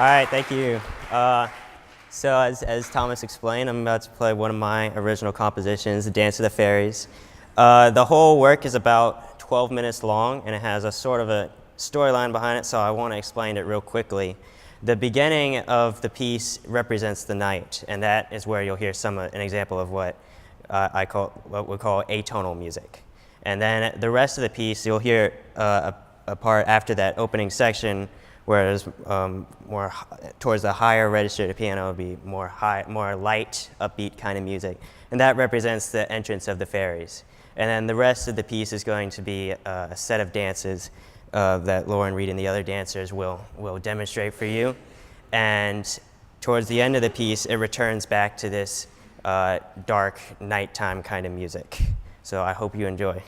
right, thank you. So as Thomas explained, I'm about to play one of my original compositions, The Dance of the Fairies. The whole work is about 12 minutes long, and it has a sort of a storyline behind it, so I want to explain it real quickly. The beginning of the piece represents the night, and that is where you'll hear an example of what we call atonal music. And then the rest of the piece, you'll hear a part after that opening section where it's more towards the higher register of the piano. Would be more light, upbeat kind of music, and that represents the entrance of the fairies. And then the rest of the piece is going to be a set of dances that Lauren Reed and the other dancers will demonstrate for you. And towards the end of the piece, it returns back to this dark nighttime kind of music. So I hope you enjoy.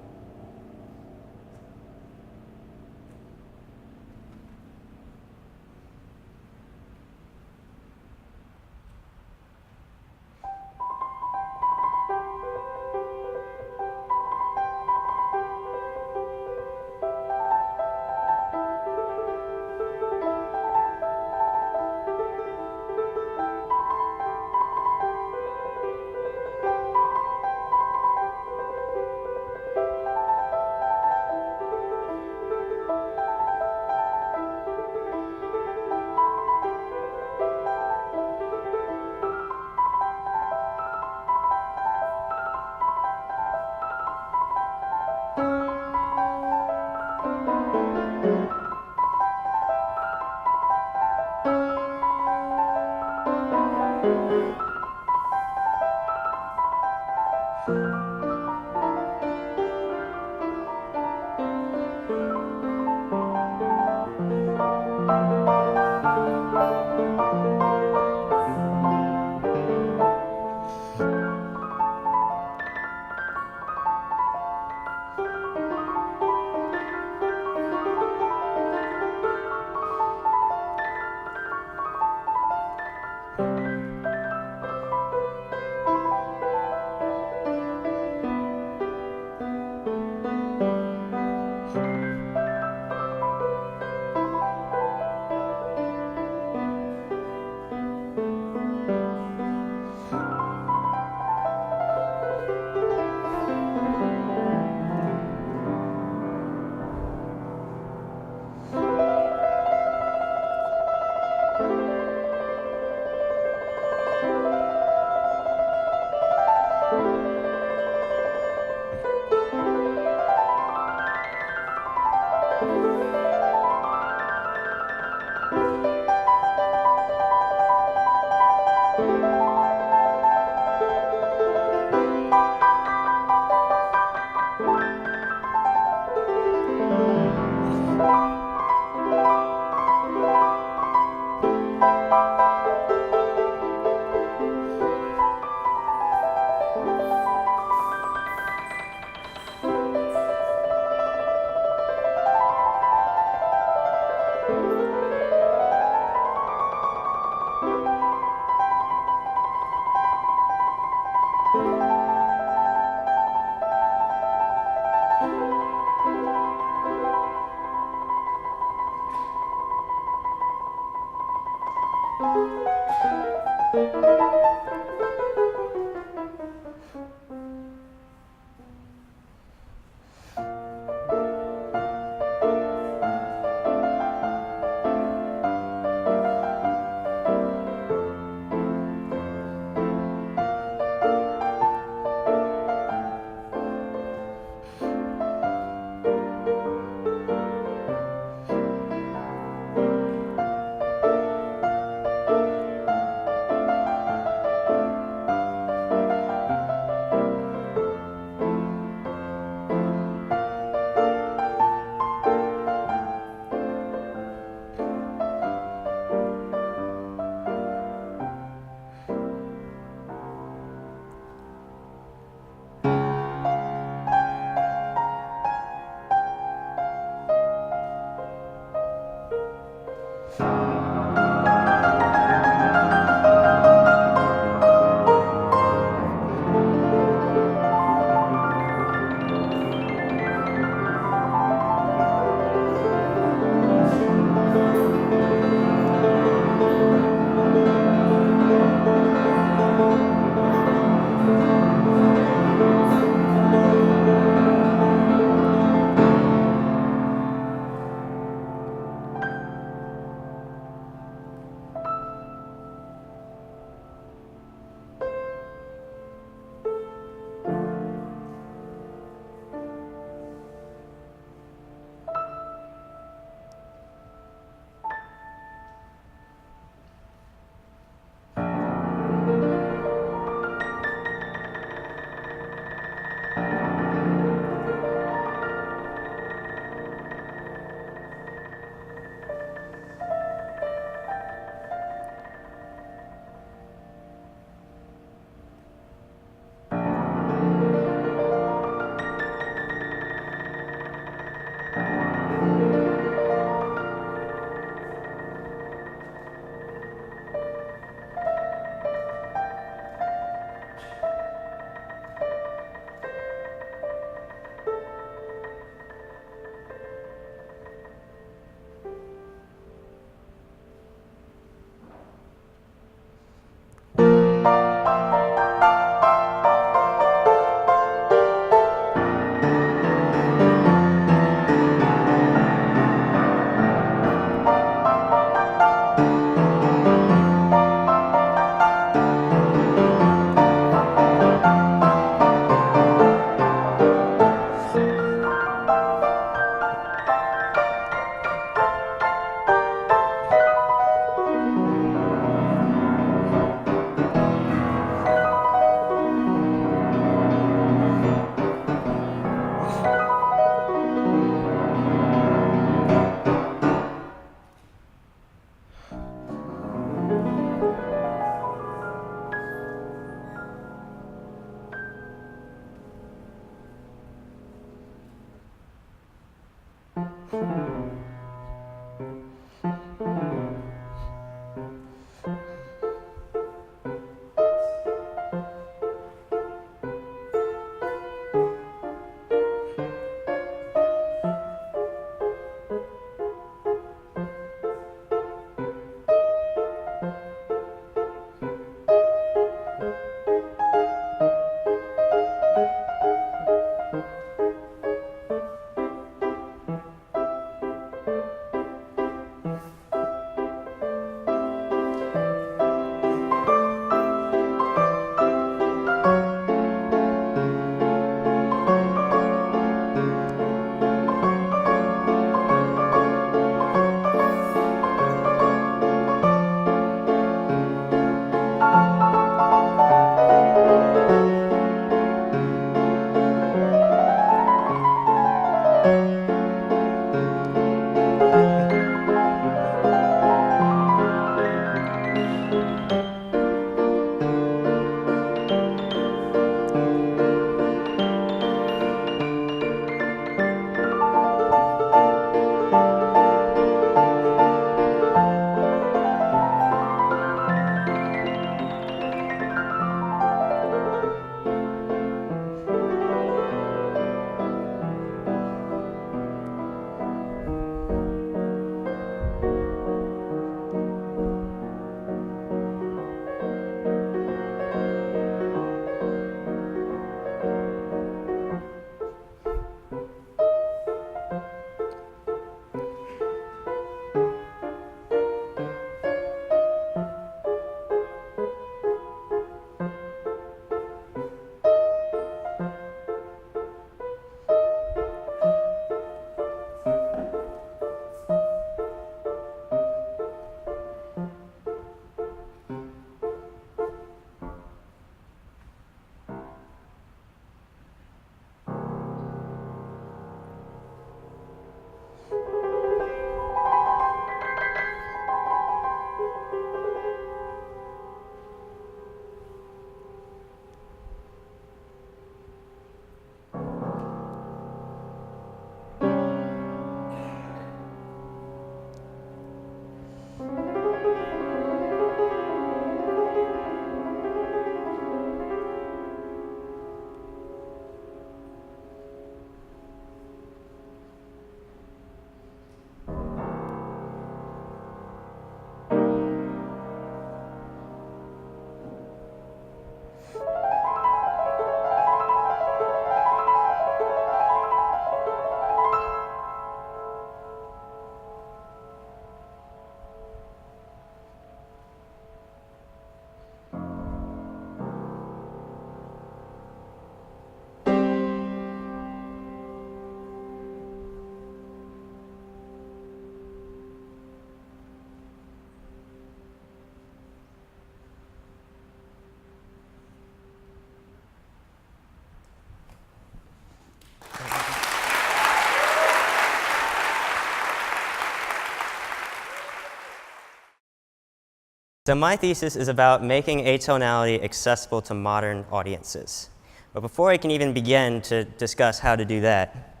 So my thesis is about making atonality accessible to modern audiences. But before I can even begin to discuss how to do that,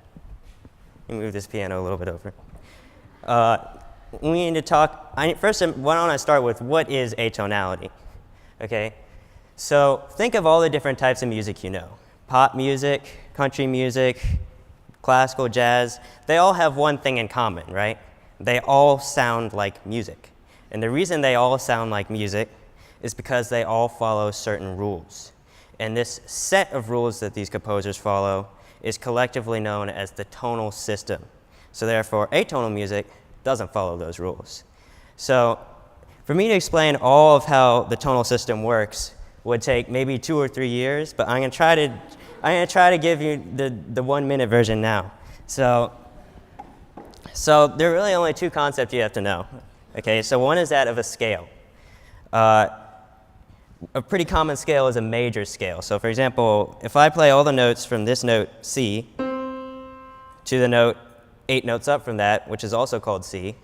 let me move this piano a little bit over. We need to talk, first, why don't I start with what is atonality, okay? So think of all the different types of music you know. Pop music, country music, classical, jazz, they all have one thing in common, right? They all sound like music. And the reason they all sound like music is because they all follow certain rules. And this set of rules that these composers follow is collectively known as the tonal system. So therefore, atonal music doesn't follow those rules. So for me to explain all of how the tonal system works would take maybe 2 or 3 years, but I'm going to try to give you the 1-minute version now. So there are really only 2 concepts you have to know. Okay, so one is that of a scale. A pretty common scale is a major scale. So for example, if I play all the notes from this note C to the note 8 notes up from that, which is also called C,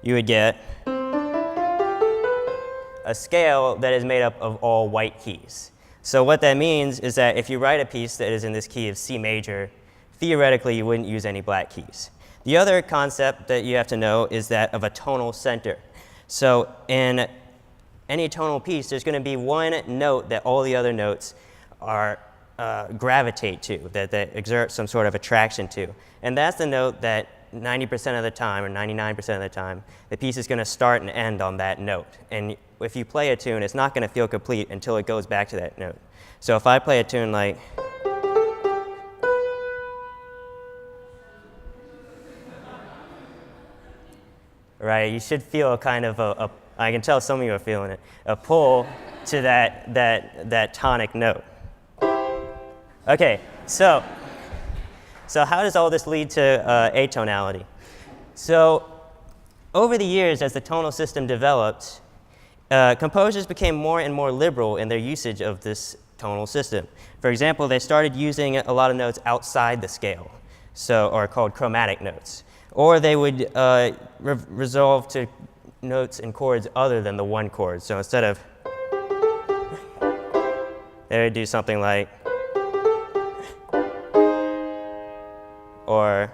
you would get a scale that is made up of all white keys. So what that means is that if you write a piece that is in this key of C major, theoretically you wouldn't use any black keys. The other concept that you have to know is that of a tonal center. So in any tonal piece, there's going to be one note that all the other notes are gravitate to, that exert some sort of attraction to. And that's the note that 90% of the time, or 99% of the time, the piece is going to start and end on that note. And if you play a tune, it's not going to feel complete until it goes back to that note. So if I play a tune like, right, you should feel kind of I can tell some of you are feeling it, a pull to that tonic note. Okay, so how does all this lead to atonality? So over the years, as the tonal system developed, composers became more and more liberal in their usage of this tonal system. For example, they started using a lot of notes outside the scale, or called chromatic notes. Or they would resolve to notes and chords other than the one chord. So instead of, they would do something like, or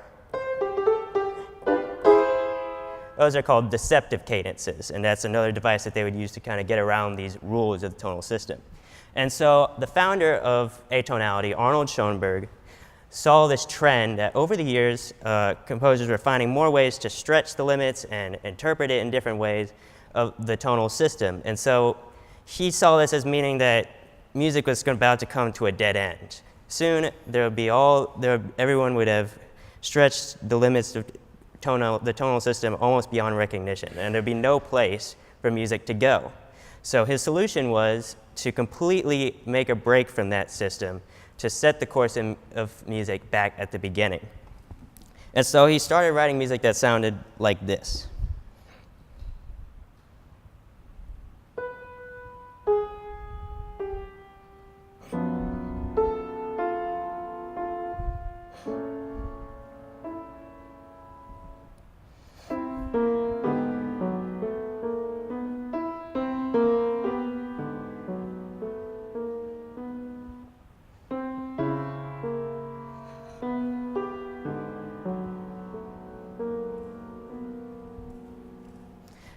those are called deceptive cadences, and that's another device that they would use to kind of get around these rules of the tonal system. And so the founder of atonality, Arnold Schoenberg, saw this trend that over the years, composers were finding more ways to stretch the limits and interpret it in different ways of the tonal system. And so he saw this as meaning that music was about to come to a dead end. Soon, everyone would have stretched the limits of the tonal system almost beyond recognition, and there'd be no place for music to go. So his solution was to completely make a break from that system, to set the course of music back at the beginning. And so he started writing music that sounded like this.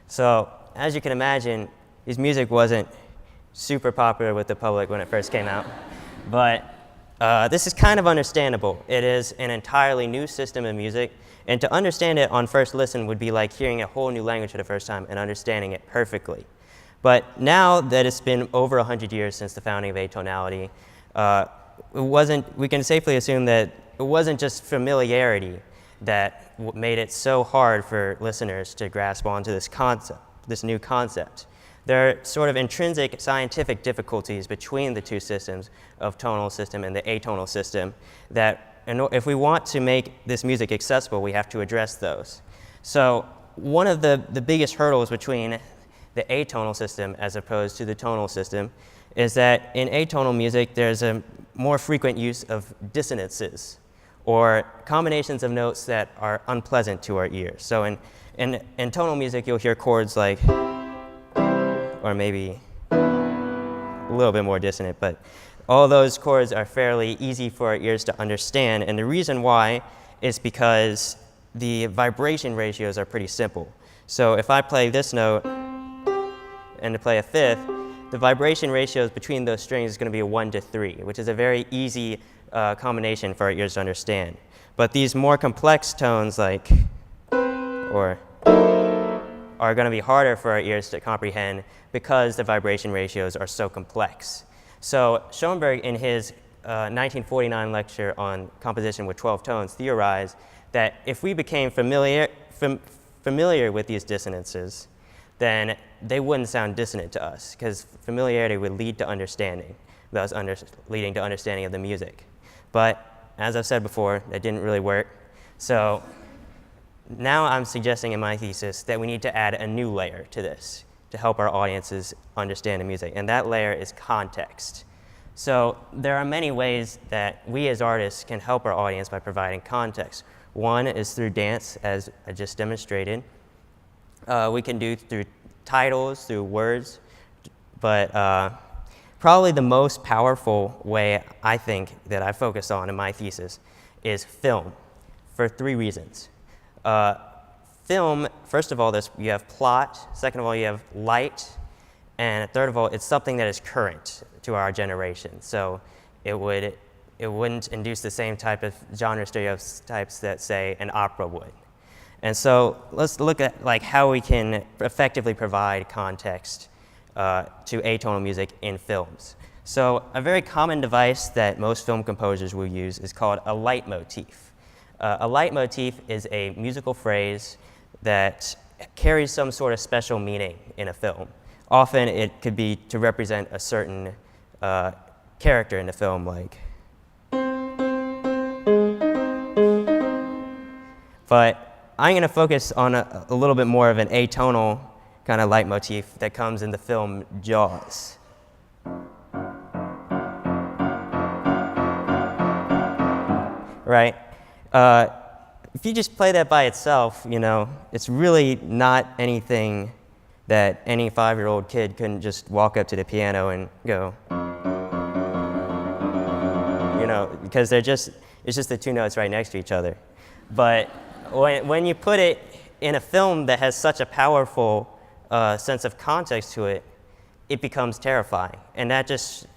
So, as you can imagine, his music wasn't super popular with the public when it first came out. But this is kind of understandable. It is an entirely new system of music, and to understand it on first listen would be like hearing a whole new language for the first time and understanding it perfectly. But now that it's been over 100 years since the founding of atonality, we can safely assume that it wasn't just familiarity that made it so hard for listeners to grasp onto this new concept. There are sort of intrinsic scientific difficulties between the two systems of tonal system and the atonal system that if we want to make this music accessible, we have to address those. So one of the biggest hurdles between the atonal system as opposed to the tonal system is that in atonal music, there's a more frequent use of dissonances, or combinations of notes that are unpleasant to our ears. So in tonal music, you'll hear chords like, or maybe a little bit more dissonant, but all those chords are fairly easy for our ears to understand, and the reason why is because the vibration ratios are pretty simple. So if I play this note and to play a fifth, the vibration ratios between those strings is going to be a 1 to 3, which is a very easy combination for our ears to understand. But these more complex tones like or are going to be harder for our ears to comprehend because the vibration ratios are so complex. So Schoenberg, in his 1949 lecture on composition with 12 tones, theorized that if we became familiar with these dissonances, then they wouldn't sound dissonant to us, because familiarity would lead to understanding, thus leading to understanding of the music. But as I've said before, that didn't really work. So now I'm suggesting in my thesis that we need to add a new layer to this to help our audiences understand the music, and that layer is context. So there are many ways that we as artists can help our audience by providing context. One is through dance, as I just demonstrated. We can do through titles, through words, but probably the most powerful way I think that I focus on in my thesis is film, for 3 reasons. Film, first of all, you have plot, second of all, you have light, and third of all, it's something that is current to our generation. So it wouldn't induce the same type of genre stereotypes that, say, an opera would. And so let's look at how we can effectively provide context to atonal music in films. So a very common device that most film composers will use is called a leitmotif. A leitmotif is a musical phrase that carries some sort of special meaning in a film. Often it could be to represent a certain character in the film, but I'm going to focus on a little bit more of an atonal kind of leitmotif that comes in the film Jaws. Right? If you just play that by itself, it's really not anything that any 5-year-old kid couldn't just walk up to the piano and go, because it's just the 2 notes right next to each other. But when you put it in a film that has such a powerful sense of context to it, it becomes terrifying. And that just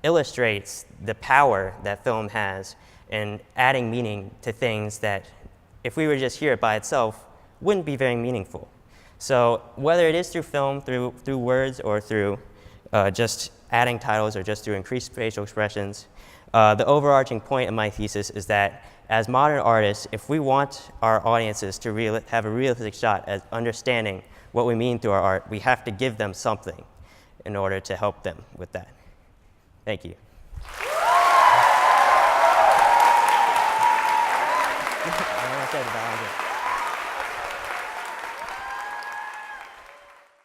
illustrates the power that film has in adding meaning to things that, if we were just hear it by itself, wouldn't be very meaningful. So whether it is through film, through words, or through just adding titles, or just through increased facial expressions, the overarching point of my thesis is that as modern artists, if we want our audiences to have a realistic shot at understanding what we mean through our art, we have to give them something in order to help them with that. Thank you. I said about it.